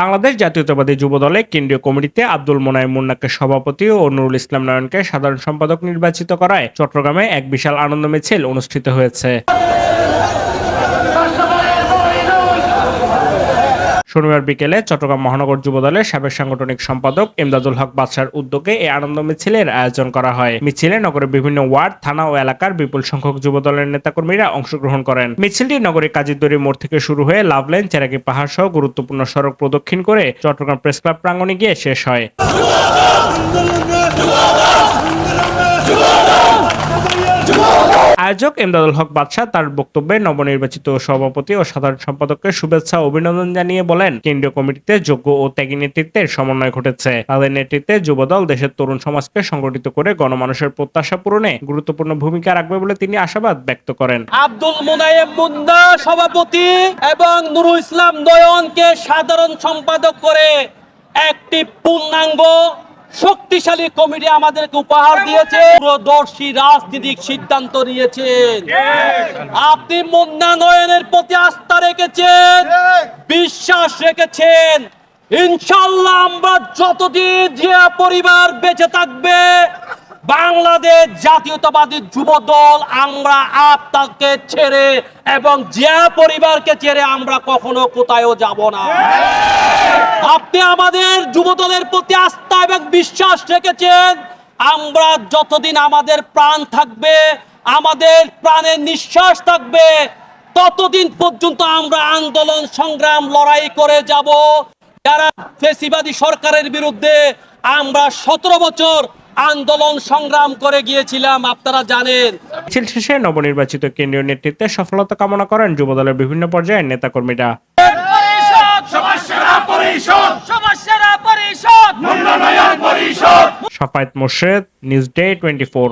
বাংলাদেশ জাতীয়তাবাদী যুবদলে কেন্দ্রীয় কমিটিতে আব্দুল মোনায়েম মুন্নাকে সভাপতি ও নুরুল ইসলাম নয়নকে সাধারণ সম্পাদক নির্বাচিত করায় চট্টগ্রামে এক বিশাল আনন্দ মিছিল অনুষ্ঠিত হয়েছে। শনিবার বিকেলে চট্টগ্রাম মহানগর যুবদলের সাবেক সাংগঠনিক সম্পাদক ইমদাদুল হক বাদশার উদ্যোগে এই আনন্দ মিছিলের আয়োজন করা হয়। মিছিলে নগরের বিভিন্ন ওয়ার্ড, থানা ও এলাকার বিপুল সংখ্যক যুবদলের নেতাকর্মীরা অংশগ্রহণ করেন। মিছিলটি নগরীর কাজীরদড়ি মোড় থেকে শুরু হয়ে লাভলাইন, চেরাগি পাহাড় সহ গুরুত্বপূর্ণ সড়ক প্রদক্ষিণ করে চট্টগ্রাম প্রেস ক্লাব প্রাঙ্গণে গিয়ে শেষ হয়। আয়োজক ইমদাদুল হক বাদশা তার বক্তব্যে নবনির্বাচিত সভাপতি ও সাধারণ সম্পাদককে শুভেচ্ছা ও অভিনন্দন জানিয়ে বলেন, কেন্দ্রীয় কমিটিতে যোগ্য ও ত্যাগী নেতৃত্বের সমন্বয় ঘটেছে। তাদের নেতৃত্বে যুবদল দেশের তরুণ সমাজকে সংগঠিত করে গণমানুষের প্রত্যাশা পূরণে গুরুত্বপূর্ণ ভূমিকা রাখবে বলে তিনি আশাবাদ ব্যক্ত করেন। আব্দুল মোনায়েম মুন্না সভাপতি এবং নুরুল ইসলাম নয়নকে সাধারণ সম্পাদক করে একটি পূর্ণাঙ্গ শক্তিশালী কমিটি আমাদেরকে উপহার দিয়েছে, দূরদর্শী রাজনৈতিক সিদ্ধান্ত নিয়েছেন। আপনি মুন্না নয়নের প্রতি আস্থা রেখেছেন, বিশ্বাস রেখেছেন। ইনশাআল্লাহ আমরা যতদিন জিয়া পরিবার বেঁচে থাকবে, বাংলাদেশ জাতীয়তাবাদী যুবদল আমরা আপনাকে ছেড়ে এবং জিয়া পরিবারকে ছেড়ে আমরা কখনো কোথাও যাব না। আপনি আমাদের যুবদলের প্রতি আস্থা এবং বিশ্বাস রেখেছেন। আমরা যতদিন আমাদের প্রাণ থাকবে, আমাদের প্রাণের নিঃশ্বাস থাকবে, ততদিন পর্যন্ত আমরা আন্দোলন সংগ্রাম লড়াই করে যাব। যারা ফ্যাসিবাদী সরকারের বিরুদ্ধে আমরা 17 বছর আন্দোলন সংগ্রাম করে গিয়েছিলাম, আপনারা জানেন। মিছিল শেষে নবনির্বাচিত কেন্দ্রীয় নেতৃত্বে সফলতা কামনা করেন যুবদলের বিভিন্ন পর্যায়ের নেতাকর্মীরা। Safayet Morshed, news day 24।